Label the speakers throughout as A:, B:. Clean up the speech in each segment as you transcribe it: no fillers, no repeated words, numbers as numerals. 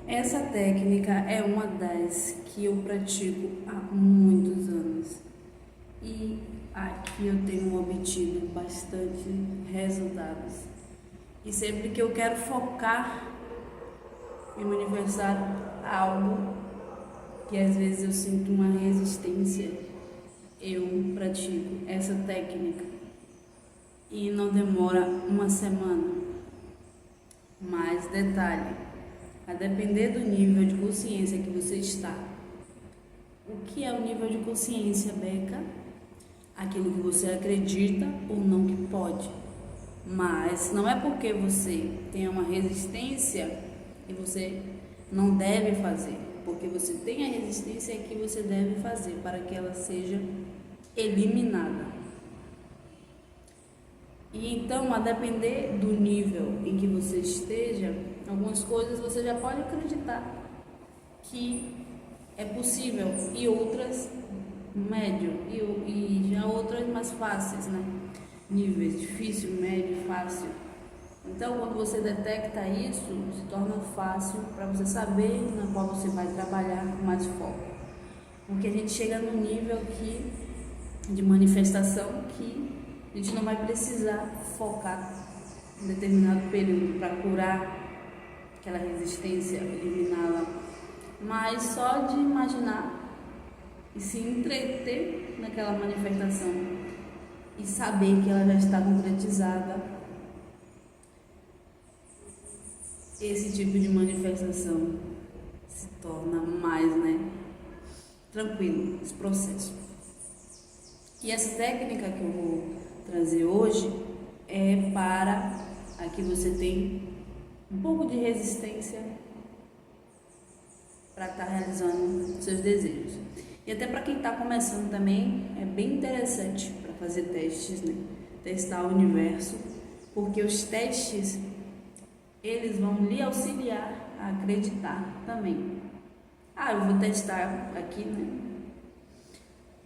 A: Essa técnica é uma das que eu pratico há muitos anos e aqui eu tenho obtido bastante resultados. E sempre que eu quero focar em manifestar algo que às vezes eu sinto uma resistência, eu pratico essa técnica e não demora uma semana. Mas detalhe, a depender do nível de consciência que você está. O que é o nível de consciência, Beca? Aquilo que você acredita ou não que pode. Mas não é porque você tem uma resistência que você não deve fazer. Porque você tem a resistência que você deve fazer para que ela seja eliminada. E então, a depender do nível em que você esteja, algumas coisas você já pode acreditar que é possível e outras médio e já outras mais fáceis, né? Níveis difícil, médio, fácil. Então, quando você detecta isso, se torna fácil para você saber na qual você vai trabalhar com mais foco. Porque a gente chega num nível de manifestação que a gente não vai precisar focar em determinado período para curar aquela resistência, eliminá-la, mas só de imaginar e se entreter naquela manifestação e saber que ela já está concretizada, esse tipo de manifestação se torna mais, tranquilo esse processo. E essa técnica que eu vou trazer hoje é para aqui você tem um pouco de resistência para estar realizando seus desejos. E até para quem está começando também é bem interessante para fazer testes, né? Testar o universo, porque os testes eles vão lhe auxiliar a acreditar também. Eu vou testar aqui, né?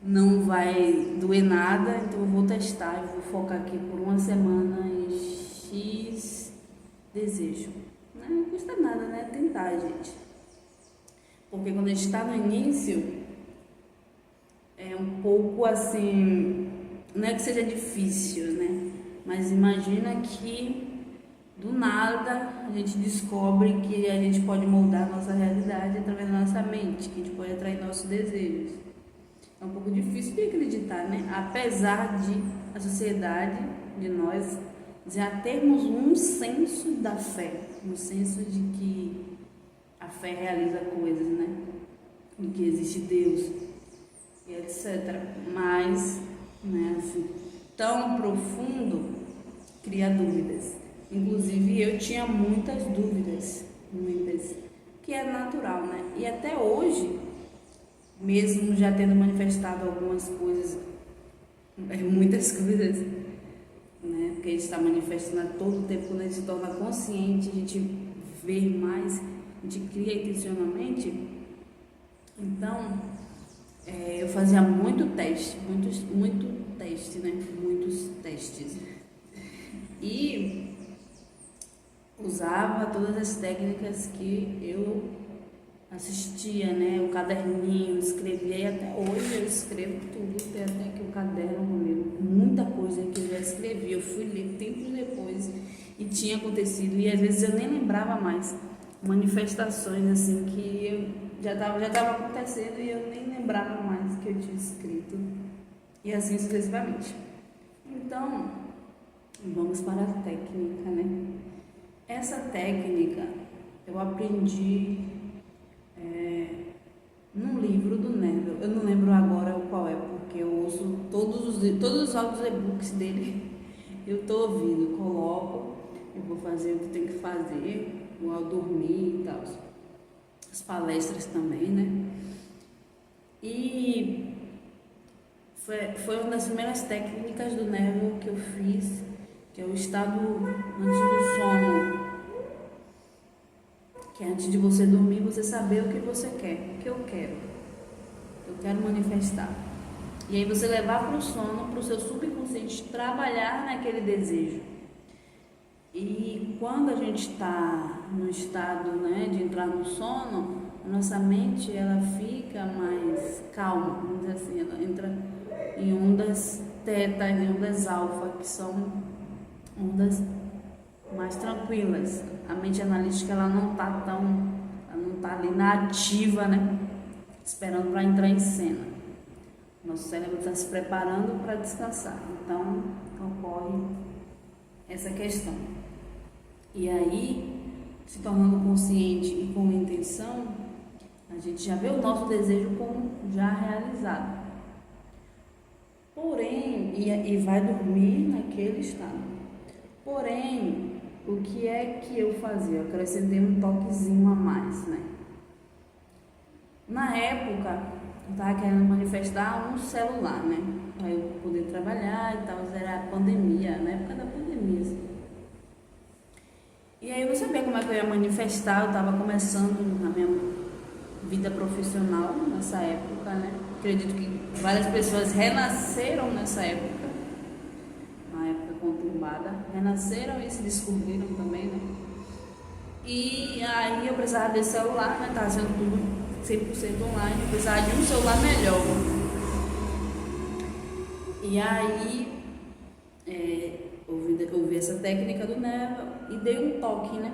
A: Não vai doer nada, então eu vou testar, eu vou focar aqui por uma semana em X desejo. Não custa nada, né? Tentar, gente. Porque quando a gente está no início, é um pouco assim, não é que seja difícil, né? Mas imagina que do nada a gente descobre que a gente pode moldar a nossa realidade através da nossa mente, que a gente pode atrair nossos desejos. É um pouco difícil de acreditar, né? Apesar de a sociedade, de nós, já termos um senso da fé, um senso de que a fé realiza coisas, né? De que existe Deus e etc. Mas, assim, tão profundo, cria dúvidas. Inclusive, eu tinha muitas dúvidas, que é natural, né? E até hoje, mesmo já tendo manifestado algumas coisas, muitas coisas, né? Porque a gente está manifestando a todo tempo, quando a gente se torna consciente, a gente vê mais, a gente cria intencionalmente. Então, eu fazia muito teste, muitos testes. E usava todas as técnicas que eu assistia, né? O caderninho, escrevia, e até hoje eu escrevo tudo, tem até aqui o caderno comigo, muita coisa que eu já escrevi, eu fui ler tempos depois e tinha acontecido, e às vezes eu nem lembrava mais, manifestações assim que eu já estava acontecendo e eu nem lembrava mais que eu tinha escrito, e assim sucessivamente. Então, vamos para a técnica, né? Essa técnica eu aprendi num livro do Neville. Eu não lembro agora qual é, porque eu ouço todos os audiobooks dele. Eu tô ouvindo, coloco, eu vou fazer o que tem que fazer, vou ao dormir e tal. As palestras também, né? E foi uma das primeiras técnicas do Neville que eu fiz, que é o estado antes do sono. Que antes de você dormir, você saber o que você quer, o que eu quero manifestar. E aí você levar para o sono, para o seu subconsciente trabalhar naquele desejo. E quando a gente está no estado, né, de entrar no sono, a nossa mente ela fica mais calma, vamos dizer assim, ela entra em ondas teta, em ondas alfa, que são ondas mais tranquilas. A mente analítica ela não está ali na ativa, né, esperando para entrar em cena. Nosso cérebro está se preparando para descansar, então ocorre essa questão. E aí, se tornando consciente e com intenção, a gente já vê o nosso desejo como já realizado. Porém, e vai dormir naquele estado. Porém, o que é que eu fazia? Eu acrescentei um toquezinho a mais, né? Na época, eu estava querendo manifestar um celular, né? Para eu poder trabalhar e tal, era a pandemia, na época da pandemia, assim. E aí eu não sabia como é que eu ia manifestar, eu estava começando a minha vida profissional nessa época, né? Acredito que várias pessoas renasceram nessa época, uma época conturbada, renasceram e se descobriram também, né? E aí eu precisava desse celular, né? Estava sendo tudo 100% online, eu precisava de um celular melhor. E aí ouvi essa técnica do Neva e dei um toque, né?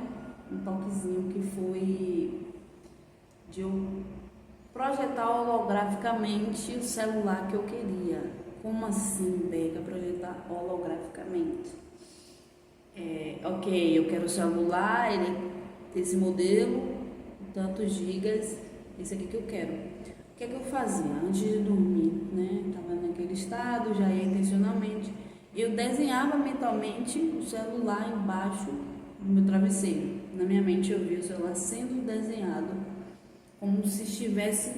A: Um toquezinho que foi de eu projetar holograficamente o celular que eu queria. Como assim, Beca, projetar holograficamente? Ok, eu quero o celular, esse modelo, tantos gigas, esse aqui que eu quero. O que é que eu fazia antes de dormir, né? Estava naquele estado, já ia intencionalmente. Eu desenhava mentalmente o celular embaixo do meu travesseiro. Na minha mente eu via o celular sendo desenhado, como se estivesse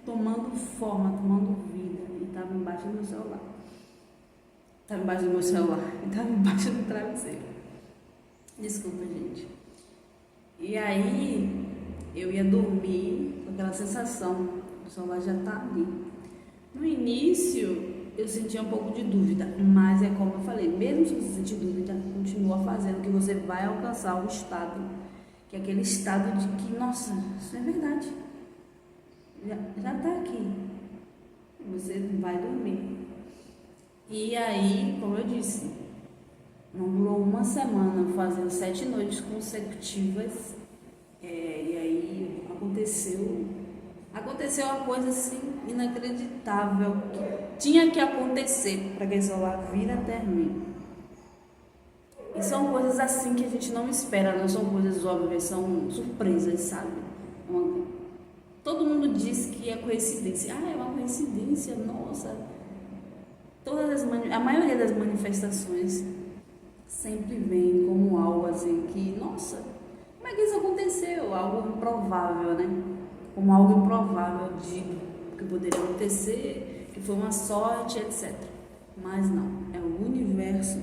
A: tomando forma, tomando vida. E estava embaixo do meu celular. Estava embaixo do meu celular. E estava embaixo do travesseiro. Desculpa, gente. E aí eu ia dormir com aquela sensação, o celular já está ali. No início eu sentia um pouco de dúvida, mas é como eu falei, mesmo se você sentir dúvida, continua fazendo que você vai alcançar o estado, que é aquele estado de que, nossa, isso é verdade, já está aqui. Você vai dormir. E aí, como eu disse, não durou uma semana, fazendo 7 noites consecutivas, e aí aconteceu uma coisa assim inacreditável que tinha que acontecer para que esse celular vir até mim. E são coisas assim que a gente não espera, não são coisas óbvias, são surpresas, sabe? Todo mundo diz que é coincidência. Ah, é uma coincidência, nossa. A maioria das manifestações sempre vem como algo assim que, nossa, como é que isso aconteceu? Algo improvável, né? Como algo improvável de que poderia acontecer, que foi uma sorte, etc. Mas não, é o universo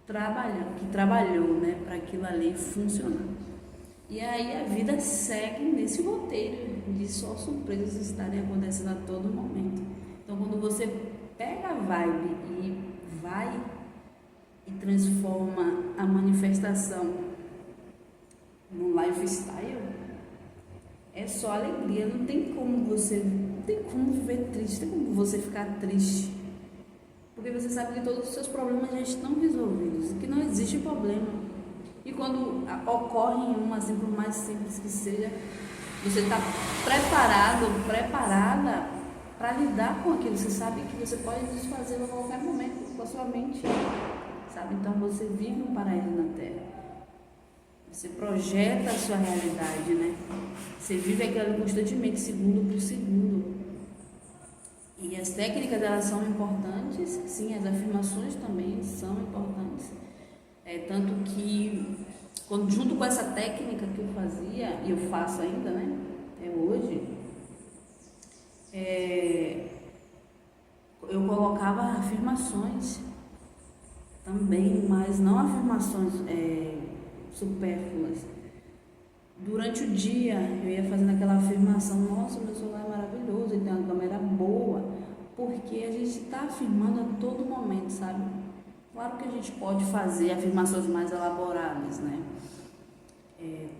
A: que trabalhou, né, para aquilo ali funcionar. E aí a vida segue nesse roteiro de só surpresas estarem acontecendo a todo momento. Então quando você pega a vibe e vai e transforma a manifestação num lifestyle, é só alegria, não tem como viver triste, não tem como você ficar triste, porque você sabe que todos os seus problemas já estão resolvidos, que não existe problema. E quando ocorre assim, por mais simples que seja, você está preparada para lidar com aquilo. Você sabe que você pode desfazer a qualquer momento com a sua mente, sabe? Então você vive um paraíso na Terra. Você projeta a sua realidade, né? Você vive aquilo constantemente, segundo por segundo. E as técnicas, elas são importantes, sim, as afirmações também são importantes. Tanto que, junto com essa técnica que eu fazia, e eu faço ainda, né? Até hoje, eu colocava afirmações também, mas não afirmações supérfluas. Durante o dia eu ia fazendo aquela afirmação: nossa, meu celular é maravilhoso, ele tem uma câmera boa, porque a gente está afirmando a todo momento, sabe? Claro que a gente pode fazer afirmações mais elaboradas, né?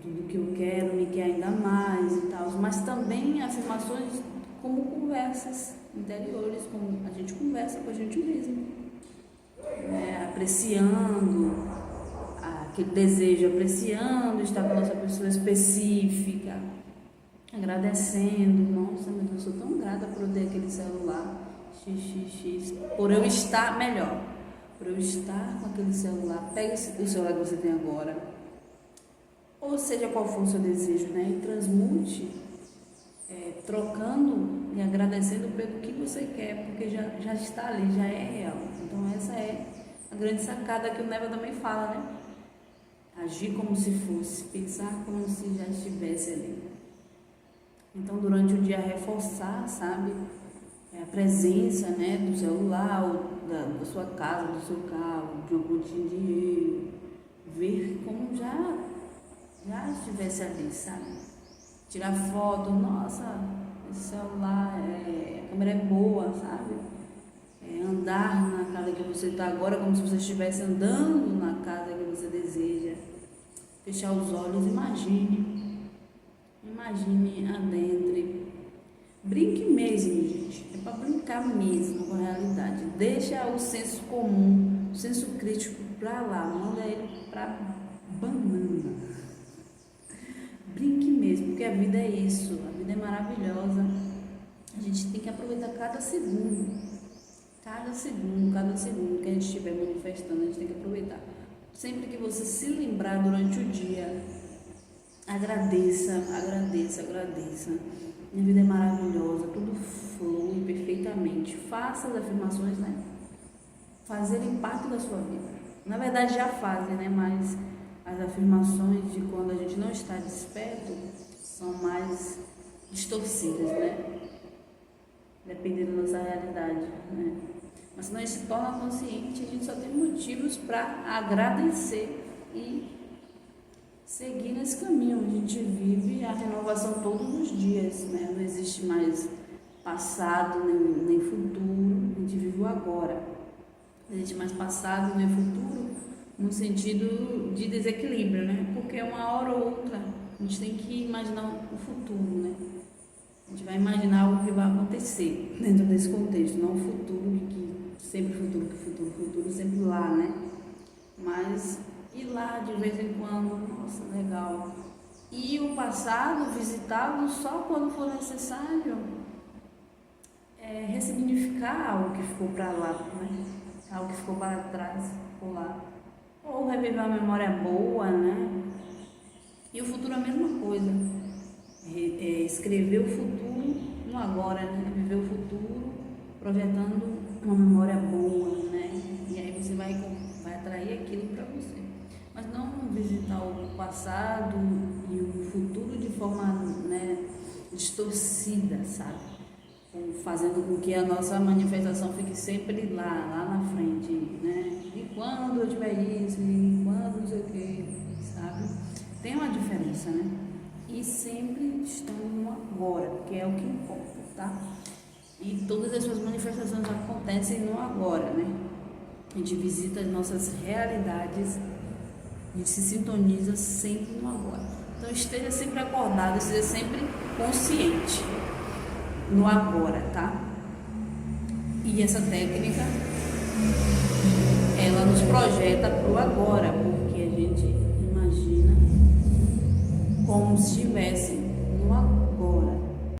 A: Tudo que eu quero me quer ainda mais e tal, mas também afirmações como conversas interiores, como a gente conversa com a gente mesmo, né? Apreciando aquele desejo, apreciando estar com essa pessoa específica, agradecendo, nossa, meu Deus, eu sou tão grata por eu ter aquele celular, xxx, por eu estar melhor, por eu estar com aquele celular, pega o celular que você tem agora, ou seja qual for o seu desejo, né, e transmute, trocando e agradecendo pelo que você quer, porque já está ali, já é real. Então essa é a grande sacada que o Neva também fala, né? Agir como se fosse, pensar como se já estivesse ali. Então durante o dia reforçar, sabe, a presença, né, do celular, ou da sua casa, do seu carro, de uma quantia de dinheiro, ver como já estivesse ali, sabe? Tirar foto, nossa, esse celular, a câmera é boa, sabe? Andar na casa que você está agora como se você estivesse andando na casa que você deseja. Fechar os olhos, imagine adentre. Brinque mesmo, gente. É para brincar mesmo com a realidade. Deixa o senso comum, o senso crítico para lá, manda ele para banana. Brinque mesmo, porque a vida é isso, a vida é maravilhosa. A gente tem que aproveitar cada segundo que a gente estiver manifestando, a gente tem que aproveitar. Sempre que você se lembrar durante o dia, agradeça. Minha vida é maravilhosa, tudo flui perfeitamente. Faça as afirmações, né? Fazerem parte da sua vida. Na verdade já fazem, né? Mas as afirmações de quando a gente não está desperto são mais distorcidas, né? Dependendo da nossa realidade, né? Mas quando a gente se torna consciente, a gente só tem motivos para agradecer e seguir nesse caminho. A gente vive a renovação todos os dias, né? Não existe mais passado nem futuro, a gente vive o agora. Não existe mais passado nem futuro no sentido de desequilíbrio, né? Porque uma hora ou outra a gente tem que imaginar o futuro, né? A gente vai imaginar o que vai acontecer dentro desse contexto, não o futuro, que sempre futuro, sempre lá, né? Mas ir lá de vez em quando, nossa, legal. E o passado, visitá-lo só quando for necessário, ressignificar algo que ficou para lá, né? Algo que ficou para trás, por lá. Ou reviver uma memória boa, né? E o futuro é a mesma coisa. Escrever o futuro no agora, né? Viver o futuro projetando uma memória boa, né? E aí você vai atrair aquilo para você. Mas não visitar o passado e o futuro de forma, né, distorcida, sabe? Fazendo com que a nossa manifestação fique sempre lá na frente, né? E quando eu tiver isso, e quando não sei o que, sabe? Tem uma diferença, né? E sempre estamos no agora, que é o que importa, tá? E todas as suas manifestações acontecem no agora, né? A gente visita as nossas realidades, a gente se sintoniza sempre no agora. Então esteja sempre acordado, esteja sempre consciente no agora, tá? E essa técnica, ela nos projeta pro agora, porque a gente imagina como se estivesse